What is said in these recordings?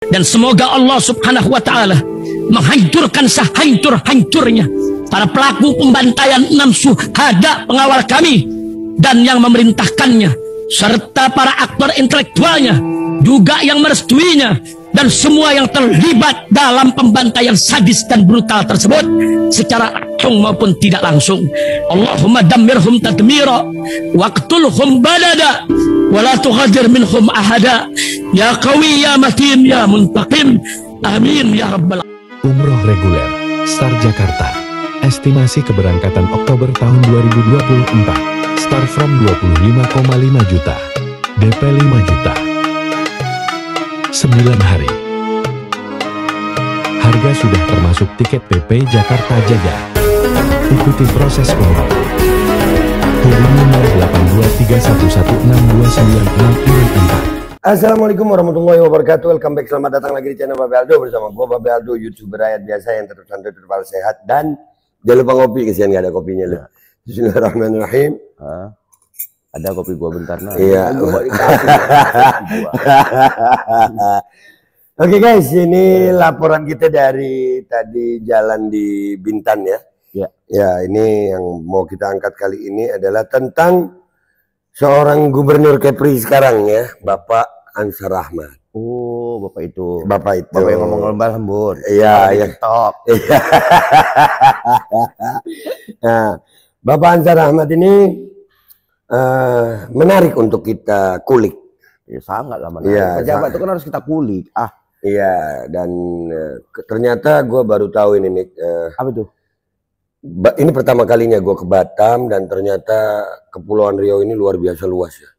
Dan semoga Allah subhanahu wa ta'ala menghancurkan sehancur-hancurnya para pelaku pembantaian 6 syuhada pengawal kami dan yang memerintahkannya, serta para aktor intelektualnya juga yang merestuinya, dan semua yang terlibat dalam pembantaian sadis dan brutal tersebut secara langsung maupun tidak langsung. Allahumma dammirhum tadmira waqtulhum balada wala tughadir minhum ahada ya qawi ya matin ya muntaqim, amin ya rabbal alamin. Umroh reguler Star Jakarta. Estimasi keberangkatan Oktober tahun 2024. Start from 25,5 juta. DP 5 juta. 9 hari. Harga sudah termasuk tiket PP Jakarta Jaga. Ikuti proses umroh. Hubungi 082311629664. Assalamualaikum warahmatullahi wabarakatuh. Welcome back, selamat datang lagi di channel Babe Aldo bersama gua Babe Aldo, YouTuber rakyat biasa yang tetap santai, tetap sehat, dan jangan lupa ngopi, kesian gak ada kopinya lu. Bismillahirrahmanirrahim. Ada kopi gua bentar nah. Iya. Oke guys, ini laporan kita dari tadi jalan di Bintan ya. Ya. Ya, ini yang mau kita angkat kali ini adalah tentang seorang gubernur Kepri sekarang ya, Bapak Ansar Ahmad. Oh, Bapak itu. Bapak itu. Bapak yang ngomong lembut. Iya, ya. TikTok. Nah, Bapak Ansar Ahmad ini menarik untuk kita kulik. Ya, sangat lah menarik. Iya, pejabat itu kan harus kita kulik. Iya, dan ternyata gue baru tahu ini Nick. Apa itu? Ini pertama kalinya gue ke Batam, dan ternyata Kepulauan Riau ini luar biasa luas ya.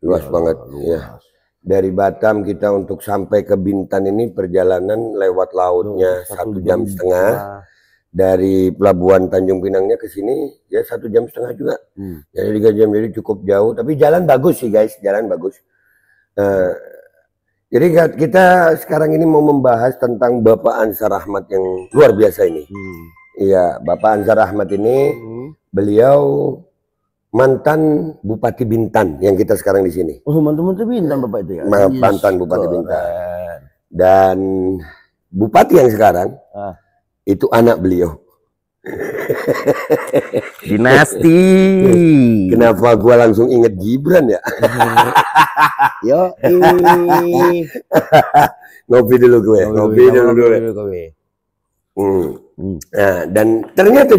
Luas banget. Luas. Ya. Dari Batam kita untuk sampai ke Bintan ini perjalanan lewat lautnya 1,5 jam. Dari pelabuhan Tanjung Pinangnya ke sini ya 1,5 jam juga. Jadi 3 jam, jadi cukup jauh. Tapi jalan bagus sih guys, jalan bagus. Jadi kita sekarang ini mau membahas tentang Bapak Ansar Ahmad yang luar biasa ini. Iya, Bapak Ansar Ahmad ini beliau mantan Bupati Bintan yang kita sekarang di sini. Oh, mantan Bintan Bapak itu ya. Mantan Bupati Bintan. Dan Bupati yang sekarang itu anak beliau. Dinasti. Kenapa gua langsung inget Gibran ya? Yo. Ngopi dulu gue. Ngopi dulu. Nah, dan ternyata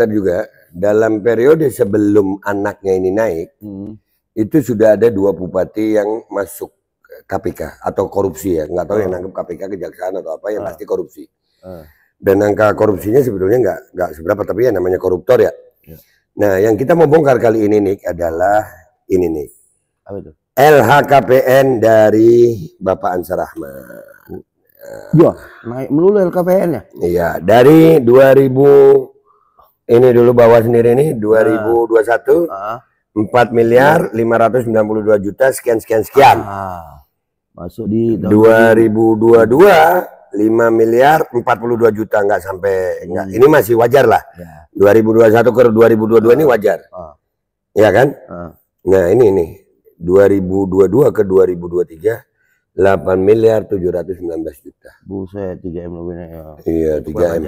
juga dalam periode sebelum anaknya ini naik, itu sudah ada 2 bupati yang masuk KPK atau korupsi ya, nggak tahu yang nangkep KPK, kejaksaan atau apa, yang pasti korupsi. Dan angka korupsinya sebetulnya nggak seberapa, tapi ya namanya koruptor ya. Nah, yang kita mau bongkar kali ini Nick adalah ini nih. Apa itu? LHKPN dari Bapak Ansar Ahmad. Ya, naik melulu LKPN-nya. Iya, dari 2000 ini dulu bawa sendiri nih 2021 4 miliar 592 juta sekian. Masuk di 2022 5 miliar 42 juta, nggak sampai enggak. Ini masih wajar lah. 2021 ke 2022 ini wajar. Ya kan? Nah, ini 2022 ke 2023 8 miliar 719 juta. Buset, 3M lebihnya ya. Iya, 3M.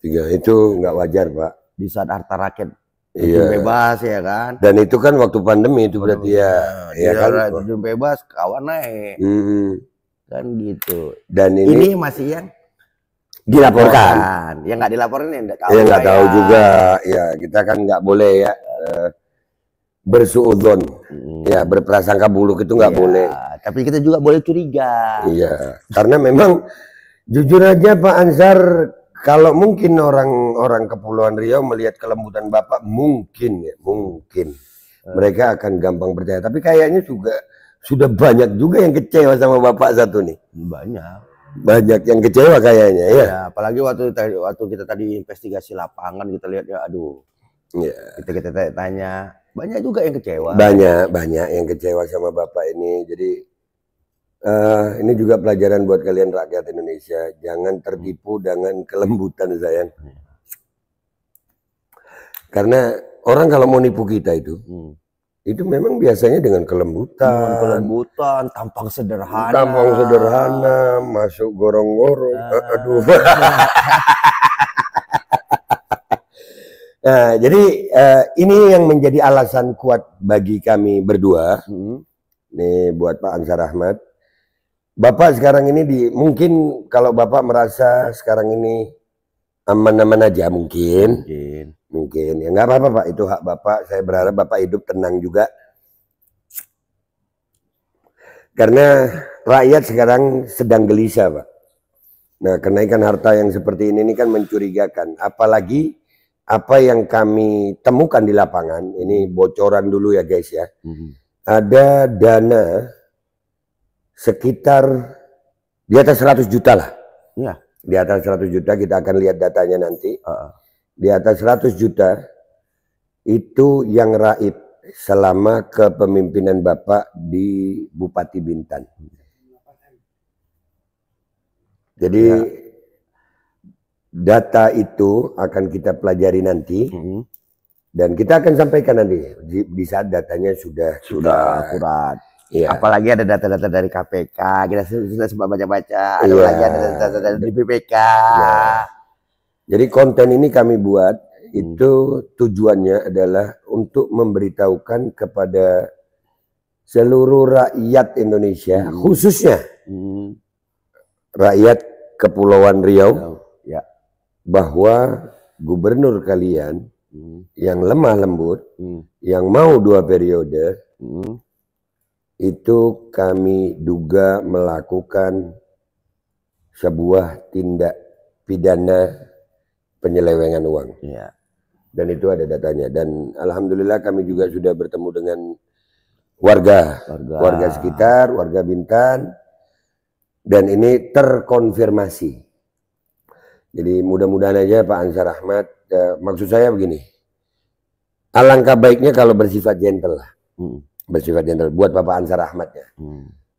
3 itu nggak wajar, Pak. Di saat harta rakyat bebas ya kan. Dan itu kan waktu pandemi itu berarti ya kan. Terjun bebas, kawan naik. Kan gitu. Dan ini masih yang dilaporkan. Yang nggak dilaporin ya nggak tahu. Ya nggak tahu juga. Ya, kita kan nggak boleh ya bersuudzon. Ya, berprasangka buruk itu nggak boleh. Tapi kita juga boleh curiga. Iya, karena memang jujur aja Pak Ansar, kalau mungkin orang Kepulauan Riau melihat kelembutan Bapak, mungkin mereka akan gampang percaya. Tapi kayaknya juga sudah banyak juga yang kecewa sama Bapak satu nih. Banyak yang kecewa kayaknya ya. Apalagi waktu kita tadi investigasi lapangan, kita lihat ya, aduh. Kita tanya, banyak juga yang kecewa. Banyak yang kecewa sama Bapak ini. Jadi ini juga pelajaran buat kalian rakyat Indonesia. Jangan tertipu dengan kelembutan sayang. Karena orang kalau mau nipu kita itu, Itu memang biasanya dengan kelembutan, tampang sederhana. Tampang sederhana, masuk gorong-gorong. Aduh. Nah, jadi ini yang menjadi alasan kuat bagi kami berdua. Nih buat Pak Ansar Ahmad. Bapak sekarang ini mungkin kalau Bapak merasa sekarang ini aman-aman aja mungkin ya nggak apa-apa Pak, itu hak Bapak. Saya berharap Bapak hidup tenang juga karena rakyat sekarang sedang gelisah Pak. Nah, kenaikan harta yang seperti ini kan mencurigakan, apalagi apa yang kami temukan di lapangan. Ini bocoran dulu ya guys ya. Ada dana sekitar di atas 100 juta lah ya. Di atas 100 juta, kita akan lihat datanya nanti. Di atas 100 juta itu yang raib selama kepemimpinan Bapak di Bupati Bintan. Jadi data itu akan kita pelajari nanti dan kita akan sampaikan nanti di saat datanya sudah akurat. Ya. Apalagi ada data-data dari KPK, kita sudah sempat baca-baca. Ada lagi ada data-data dari BPK. Ya. Jadi konten ini kami buat itu tujuannya adalah untuk memberitahukan kepada seluruh rakyat Indonesia, khususnya rakyat Kepulauan Riau, bahwa gubernur kalian yang lemah lembut, yang mau 2 periode, itu kami duga melakukan sebuah tindak pidana penyelewengan uang. Dan itu ada datanya. Dan alhamdulillah kami juga sudah bertemu dengan warga sekitar, warga Bintan, dan ini terkonfirmasi. Jadi mudah-mudahan aja Pak Ansar Ahmad, maksud saya begini, alangkah baiknya kalau bersifat gentle lah. Bersifat gentle buat Bapak Ansar Ahmadnya,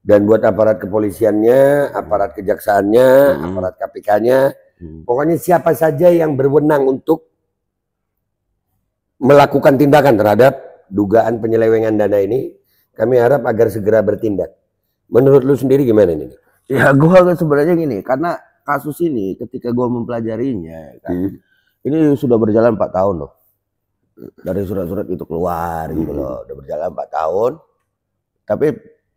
dan buat aparat kepolisiannya, aparat kejaksaannya, aparat KPK-nya, pokoknya siapa saja yang berwenang untuk melakukan tindakan terhadap dugaan penyelewengan dana ini, kami harap agar segera bertindak. Menurut lu sendiri gimana ini? Ya gua sebenarnya gini, karena kasus ini ketika gua mempelajarinya, ini sudah berjalan 4 tahun loh. Dari surat-surat itu keluar gitu loh, udah berjalan 4 tahun. Tapi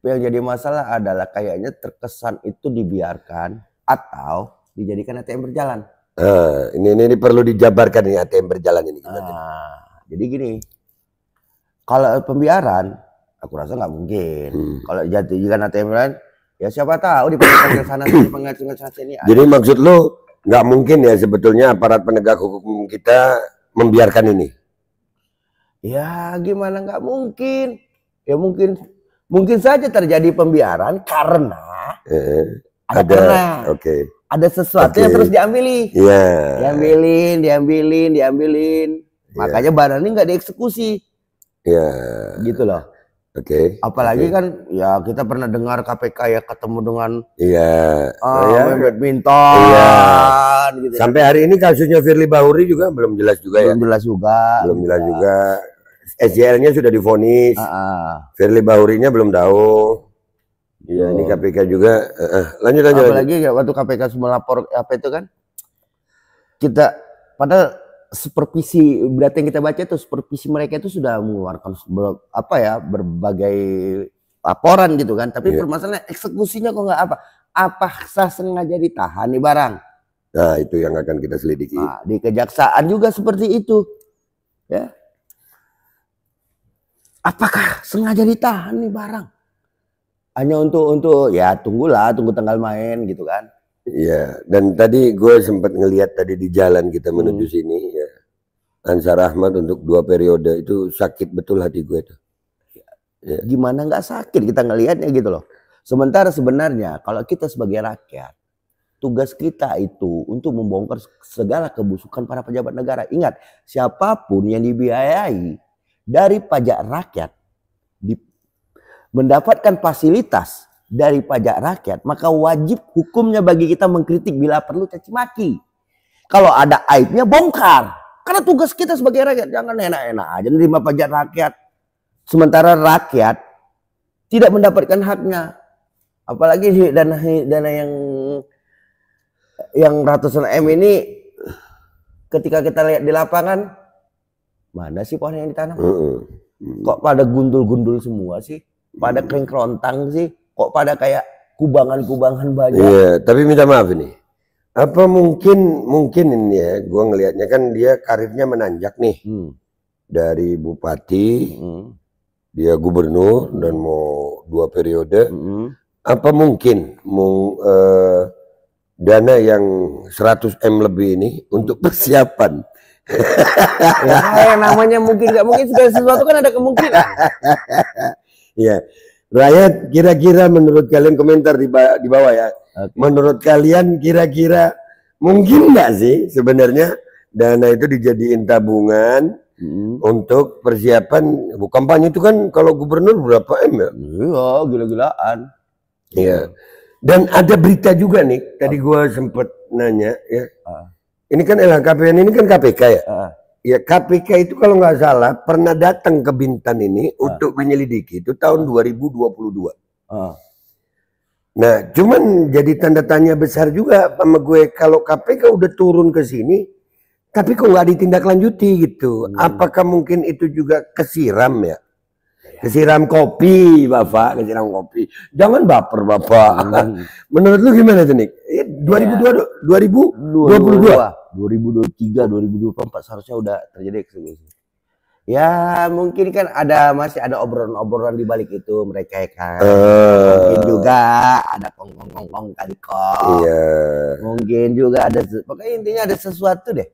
yang jadi masalah adalah kayaknya terkesan itu dibiarkan atau dijadikan ATM berjalan. Ini perlu dijabarkan ini ATM berjalan ini. Jadi gini, kalau pembiaran, aku rasa nggak mungkin. Kalau dijadikan ATM berjalan, ya siapa tahu dipanggil sana sini. Jadi maksud lu nggak mungkin ya sebetulnya aparat penegak hukum kita membiarkan ini? Ya gimana nggak mungkin? Ya mungkin saja terjadi pembiaran karena ada sesuatu yang terus diambilin. Diambilin. Makanya barang ini nggak dieksekusi. Gitu loh. Apalagi kan ya kita pernah dengar KPK ya ketemu dengan badminton. Gitu. Sampai hari ini kasusnya Firly Bahuri juga belum jelas juga ya. Belum jelas juga. SJL-nya sudah divonis. Firly Bahurinya belum tahu. Ini KPK juga. Lanjut. Apalagi waktu KPK semua lapor apa itu kan? Kita padahal supervisi berita yang kita baca itu supervisi mereka itu sudah mengeluarkan berbagai laporan gitu kan, tapi permasalahannya eksekusinya kok nggak apa sengaja ditahan nih barang. Nah itu yang akan kita selidiki. Di kejaksaan juga seperti itu ya, apakah sengaja ditahan nih barang hanya untuk ya tunggu tanggal main gitu kan. Iya, dan tadi gue sempat ngelihat tadi di jalan kita menuju sini ya, Ansar Ahmad untuk 2 periode itu sakit betul hati gue tuh. Ya. Gimana nggak sakit kita ngelihatnya gitu loh. Sementara sebenarnya kalau kita sebagai rakyat, tugas kita itu untuk membongkar segala kebusukan para pejabat negara. Ingat, siapapun yang dibiayai dari pajak rakyat mendapatkan fasilitas dari pajak rakyat, maka wajib hukumnya bagi kita mengkritik bila perlu caci maki. Kalau ada aibnya bongkar. Karena tugas kita sebagai rakyat, jangan enak-enak aja nerima pajak rakyat. sementara rakyat tidak mendapatkan haknya. Apalagi dana yang ratusan M ini, ketika kita lihat di lapangan, mana sih pohon yang ditanam? Kok pada gundul-gundul semua sih? Pada kering kerontang sih? Kok pada kayak kubangan-kubangan banyak? Iya, tapi minta maaf ini. Apa mungkin ini ya, gua ngelihatnya kan dia karirnya menanjak nih. Dari bupati, dia gubernur dan mau 2 periode. Apa mungkin dana yang 100 M lebih ini untuk persiapan? Ya, yang namanya mungkin nggak mungkin, segala sesuatu kan ada kemungkinan. Ya, rakyat kira-kira menurut kalian komentar di bawah ya. Menurut kalian kira-kira mungkin nggak sih sebenarnya dana itu dijadiin tabungan untuk persiapan kampanye itu kan kalau gubernur berapa M ya? Iya, gila-gilaan. Iya. Dan ada berita juga nih, tadi gua sempet nanya ya. Ini kan LHKPN ini kan KPK ya. Ya KPK itu kalau nggak salah pernah datang ke Bintan ini untuk menyelidiki itu tahun 2022. Nah, cuman jadi tanda tanya besar juga sama gue kalau KPK udah turun ke sini, tapi kok nggak ditindaklanjuti gitu. Apakah mungkin itu juga kesiram ya? Kesiram kopi, Bapak, kesiram kopi. Jangan baper, Bapak. Menurut lu gimana tuh, Nik? 2022, 2023, 2024 seharusnya udah terjadi eksekusi. Ya mungkin kan masih ada obrolan-obrolan di balik itu mereka kan. Mungkin juga ada kong kali kok. Iya. Mungkin juga ada, pokoknya intinya ada sesuatu deh.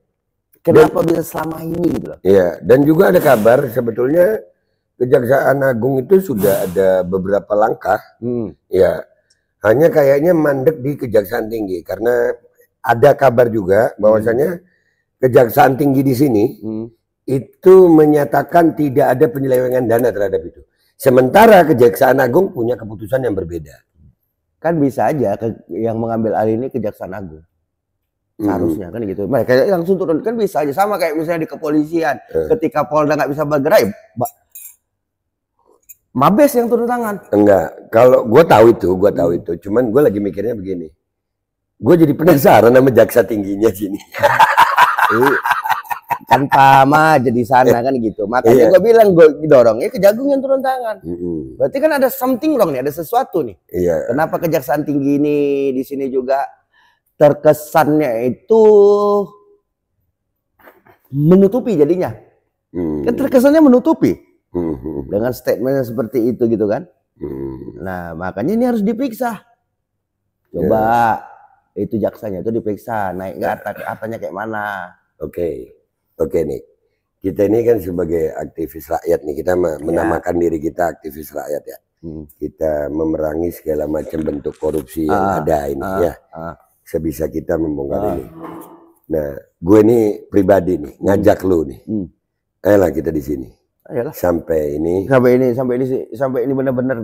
Kenapa bisa selama ini gitu loh. Iya, dan juga ada kabar sebetulnya Kejaksaan Agung itu sudah ada beberapa langkah. Ya, hanya kayaknya mandek di Kejaksaan Tinggi karena ada kabar juga bahwasanya Kejaksaan Tinggi di sini itu menyatakan tidak ada penyelewengan dana terhadap itu. Sementara Kejaksaan Agung punya keputusan yang berbeda. Kan bisa aja yang mengambil alih ini Kejaksaan Agung. Seharusnya kan gitu. Mereka langsung turun kan bisa aja, sama kayak misalnya di kepolisian. Ketika Polda nggak bisa bergerak, Mabes yang turun tangan. Enggak, kalau gue tahu itu, cuman gue lagi mikirnya begini. Gue jadi penasaran sama jaksa tingginya sini. Kan Pama jadi sana kan gitu. Makanya gue bilang gue dorongnya Kejagung yang turun tangan. Berarti kan ada something wrong nih, ada sesuatu nih. Kenapa Kejaksaan Tinggi ini di sini juga terkesannya itu menutupi jadinya. Kan terkesannya menutupi. Dengan statement seperti itu gitu kan. Nah makanya ini harus diperiksa. Coba itu jaksanya itu diperiksa, naik ke atasnya kayak mana. Oke nih, kita ini kan sebagai aktivis rakyat nih, kita menamakan diri kita aktivis rakyat ya. Kita memerangi segala macam bentuk korupsi yang ada ini ya. Sebisa kita membongkar ini. Nah, gue ini pribadi nih ngajak lu nih. Ayolah kita di sini. Ayolah. Sampai ini benar-benar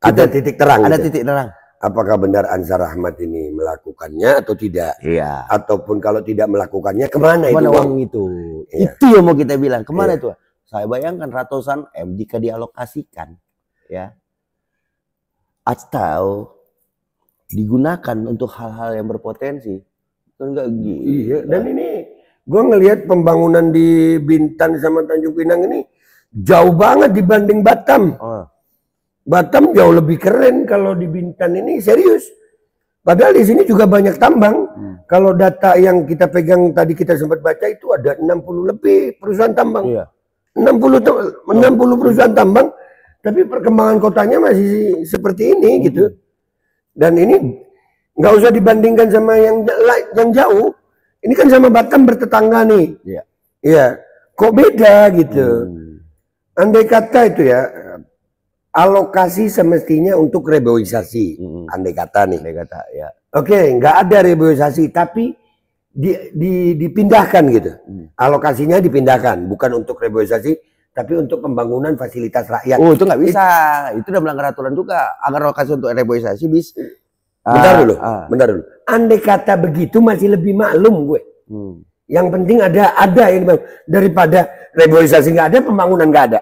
ada titik terang. Ada gitu. titik terang. Apakah benar Ansar Ahmad ini melakukannya atau tidak? Iya. Ataupun kalau tidak melakukannya kemana itu uang itu? Iya. Itu yang mau kita bilang. Kemana itu? Saya bayangkan ratusan M jika dialokasikan, ya, atau digunakan untuk hal-hal yang berpotensi. Enggak gitu. Iya. Dan ini gue ngelihat pembangunan di Bintan sama Tanjung Pinang ini jauh banget dibanding Batam. Batam jauh lebih keren, kalau di Bintan ini serius. Padahal di sini juga banyak tambang. Kalau data yang kita pegang tadi kita sempat baca itu ada 60 lebih perusahaan tambang. 60 perusahaan tambang, tapi perkembangan kotanya masih seperti ini gitu. Dan ini nggak usah dibandingkan sama yang jauh. Ini kan sama Batam bertetangga nih. Iya. Kok beda gitu. Andai kata itu ya, alokasi semestinya untuk reboisasi. Andai kata nih. Ya. Oke, nggak ada reboisasi, tapi dipindahkan gitu. Alokasinya dipindahkan, bukan untuk reboisasi, tapi untuk pembangunan fasilitas rakyat. Oh, itu nggak bisa. Itu udah melanggar aturan juga. Agar alokasi untuk reboisasi bisa. Bentar dulu. Andai kata begitu masih lebih maklum gue. Yang penting ada yang daripada reboisasi nggak ada, pembangunan nggak ada.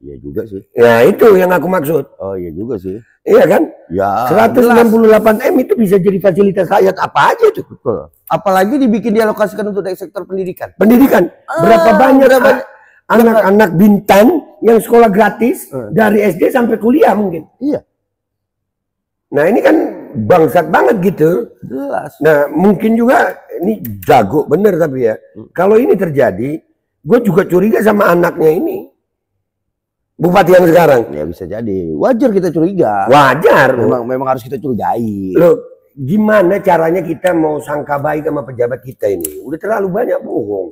Iya juga sih. Ya itu yang aku maksud. Oh iya juga sih. Iya kan? Ya. 168 M itu bisa jadi fasilitas rakyat apa aja tuh. Betul. Apalagi dibikin dialokasikan untuk dari sektor pendidikan. Pendidikan. Berapa banyak anak-anak Bintan yang sekolah gratis dari SD sampai kuliah mungkin. Iya. Nah ini kan bangsat banget gitu. Jelas. Nah mungkin juga ini jago bener tapi ya. Kalau ini terjadi, gue juga curiga sama anaknya ini. Bupati yang sekarang. Ya bisa jadi. Wajar kita curiga. Wajar. Memang harus kita curigai. Loh, gimana caranya kita mau sangka baik sama pejabat kita ini? Udah terlalu banyak bohong.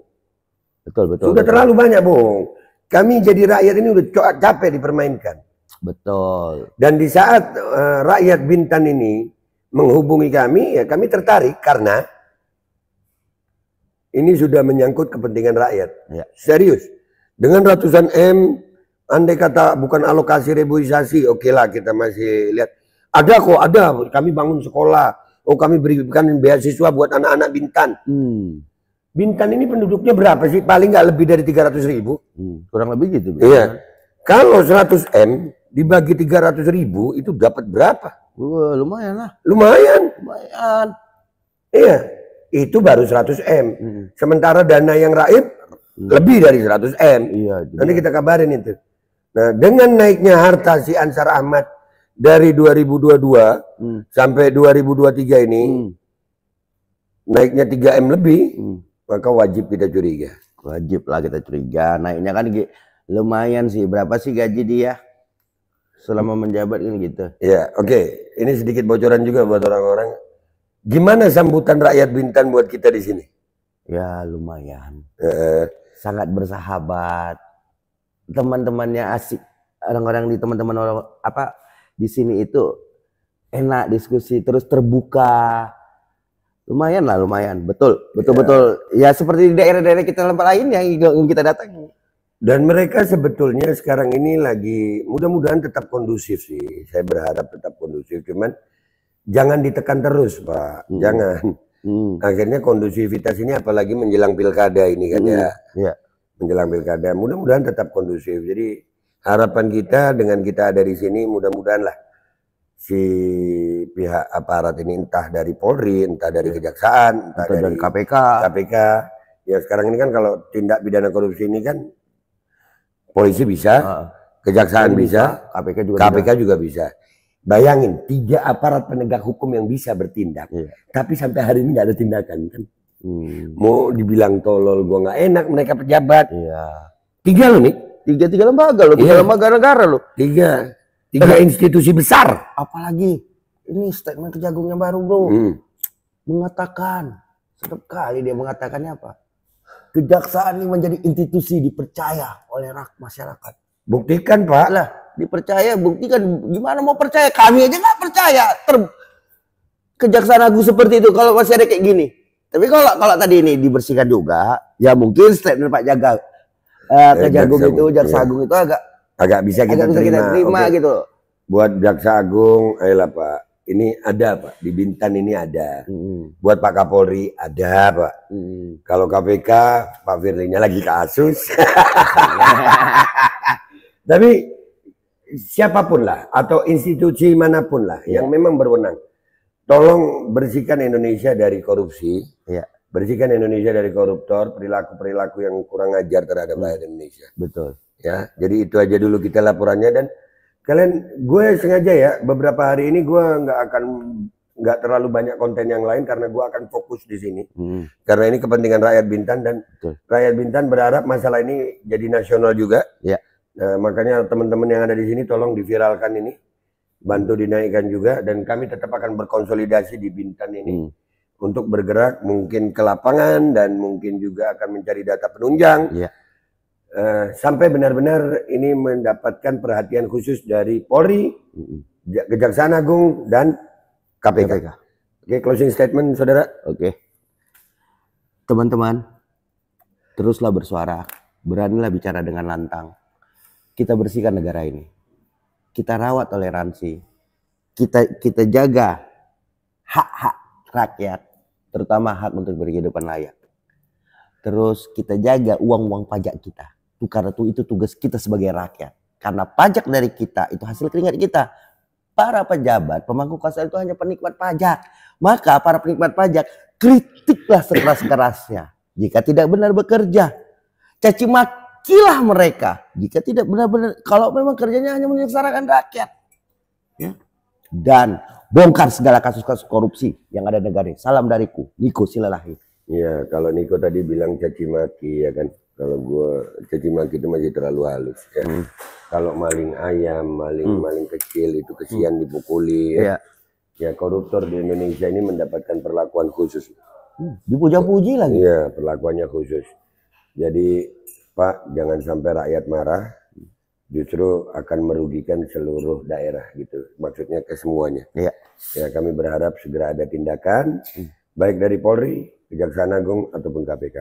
Betul. Sudah terlalu banyak bohong. Kami jadi rakyat ini udah capek dipermainkan. Betul. Dan di saat rakyat Bintan ini menghubungi kami, ya kami tertarik karena ini sudah menyangkut kepentingan rakyat. Ya. Serius. Dengan ratusan M, andai kata bukan alokasi reboisasi, oke lah kita masih lihat. Ada kok, ada. Kami bangun sekolah. Oh kami berikan beasiswa buat anak-anak Bintan. Bintan ini penduduknya berapa sih? Paling nggak lebih dari 300.000. Kurang lebih gitu. Iya. Kalau 100 M dibagi 300.000 itu dapat berapa? Wah, lumayan lah. Lumayan. Iya. Itu baru 100 M. Sementara dana yang raib lebih dari 100 M. Iya. Nanti kita kabarin itu. Nah, dengan naiknya harta si Ansar Ahmad dari 2022 sampai 2023 ini naiknya 3 M lebih, maka wajib kita curiga. Wajib lah kita curiga. Naiknya kan lumayan sih. Berapa sih gaji dia selama menjabat ini gitu? Ya, oke. Ini sedikit bocoran juga buat orang-orang. Gimana sambutan rakyat Bintan buat kita di sini? Ya lumayan. Sangat bersahabat. Teman-temannya asik. Orang-orang di teman-teman orang apa di sini itu enak diskusi terus terbuka. Lumayan lah, lumayan. Betul. Ya seperti di daerah-daerah kita tempat lain yang kita datangi. Dan mereka sebetulnya sekarang ini lagi mudah-mudahan tetap kondusif sih. Saya berharap tetap kondusif. Cuman jangan ditekan terus, Pak. Jangan. Akhirnya kondusivitas ini apalagi menjelang pilkada ini kan ya. Menjelang pilkada. Mudah-mudahan tetap kondusif. Jadi harapan kita dengan kita ada di sini mudah-mudahan lah si pihak aparat ini entah dari Polri, entah dari Kejaksaan, entah dari KPK. Ya sekarang ini kan kalau tindak pidana korupsi ini kan polisi bisa, Kejaksaan bisa, KPK juga bisa. Bayangin 3 aparat penegak hukum yang bisa bertindak, tapi sampai hari ini nggak ada tindakan kan? Mau dibilang tolol, gua nggak enak mereka pejabat. 3 loh nih. 3 lembaga loh, 3 lembaga negara loh. 3 institusi besar. Apalagi ini statement Kejagungnya baru bro, mengatakan setiap kali dia mengatakannya apa? Kejaksaan ini menjadi institusi dipercaya oleh masyarakat. Buktikan Pak. Lah dipercaya, buktikan. Gimana mau percaya? Kami aja nggak percaya. Kejaksaan Agung seperti itu kalau masih ada kayak gini. Tapi kalau tadi ini dibersihkan juga, ya mungkin statement Pak Kejagung itu, Jaksa Agung itu agak bisa kita terima gitu. Buat Jaksa Agung, ayolah Pak, ini ada Pak, di Bintan ini ada. Buat Pak Kapolri ada Pak. Kalau KPK, Pak Firly-nya lagi kasus. Tapi siapapun lah, atau institusi manapun lah yang memang berwenang, tolong bersihkan Indonesia dari korupsi. Bersihkan Indonesia dari koruptor, perilaku-perilaku yang kurang ajar terhadap rakyat Indonesia. Betul. Ya, jadi itu aja dulu kita laporannya. Dan kalian, gue sengaja ya beberapa hari ini gue nggak terlalu banyak konten yang lain karena gue akan fokus di sini. Karena ini kepentingan rakyat Bintan dan rakyat Bintan berharap masalah ini jadi nasional juga. Nah, makanya teman-teman yang ada di sini tolong diviralkan ini, bantu dinaikkan juga, dan kami tetap akan berkonsolidasi di Bintan ini. Untuk bergerak mungkin ke lapangan dan mungkin juga akan mencari data penunjang sampai benar-benar ini mendapatkan perhatian khusus dari Polri, Kejaksaan Agung dan KPK. Oke, closing statement saudara. Oke, teman-teman, teruslah bersuara, beranilah bicara dengan lantang. Kita bersihkan negara ini, kita rawat toleransi, kita jaga hak-hak rakyat, terutama hak untuk berkehidupan layak. Terus kita jaga uang-uang pajak kita. Karena itu tugas kita sebagai rakyat. Karena pajak dari kita itu hasil keringat kita. Para pejabat, pemangku kuasa itu hanya penikmat pajak. Maka para penikmat pajak kritiklah sekeras-kerasnya jika tidak benar bekerja. Caci makilah mereka jika tidak benar-benar, kalau memang kerjanya hanya menyengsarakan rakyat. Ya. Dan bongkar segala kasus-kasus korupsi yang ada di negara ini. Salam dariku, Niko Silalahi. Iya, kalau Niko tadi bilang caci maki ya kan. Kalau gua caci maki itu masih terlalu halus ya. Kalau maling ayam, maling kecil itu kesian dipukuli ya. Ya koruptor di Indonesia ini mendapatkan perlakuan khusus. Dipuja-puji lagi. Iya, perlakuannya khusus. Jadi Pak, jangan sampai rakyat marah. Justru akan merugikan seluruh daerah gitu. Maksudnya ke semuanya. Iya. Ya, kami berharap segera ada tindakan baik dari Polri, Kejaksaan Agung ataupun KPK.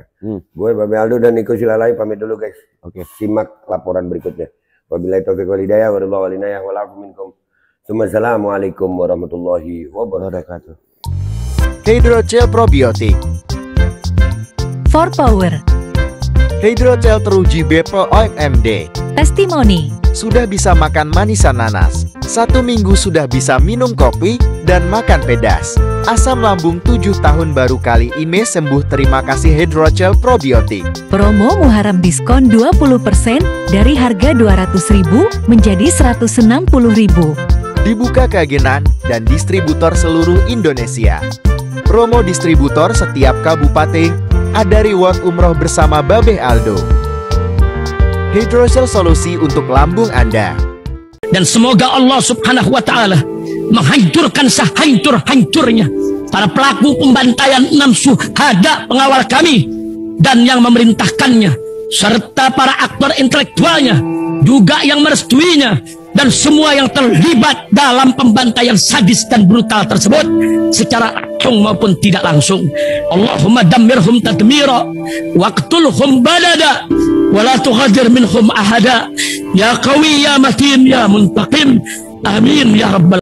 Gue Babe Aldo dan Niko Silalahi pamit dulu guys. Oke. Simak laporan berikutnya. Wabillahi taufiq wal hidayah wallahu walinayah walafu minkum. Assalamualaikum warahmatullahi wabarakatuh. Hydrogel probiotik. For Power. Hydrogel teruji BPOM OMD. Testimoni. Sudah bisa makan manisan nanas. 1 minggu sudah bisa minum kopi dan makan pedas. Asam lambung 7 tahun baru kali ini sembuh. Terima kasih Hydrogel probiotik. Promo Muharram diskon 20% dari harga 200.000 menjadi 160.000. Dibuka ke agenan dan distributor seluruh Indonesia. Promo distributor setiap kabupaten. Ada reward umroh bersama Babe Aldo. Hydrogel solusi untuk lambung Anda. Dan semoga Allah Subhanahu wa Ta'ala menghancurkan sehancur-hancurnya para pelaku pembantaian 6 syuhada pengawal kami dan yang memerintahkannya, serta para aktor intelektualnya juga yang merestuinya, dan semua yang terlibat dalam pembantaian sadis dan brutal tersebut secara langsung maupun tidak langsung. Allahumma dammirhum tadmira waqtulhum badada wala tughadir minhum ahada ya qawi ya matin ya muntaqim amin ya rabbal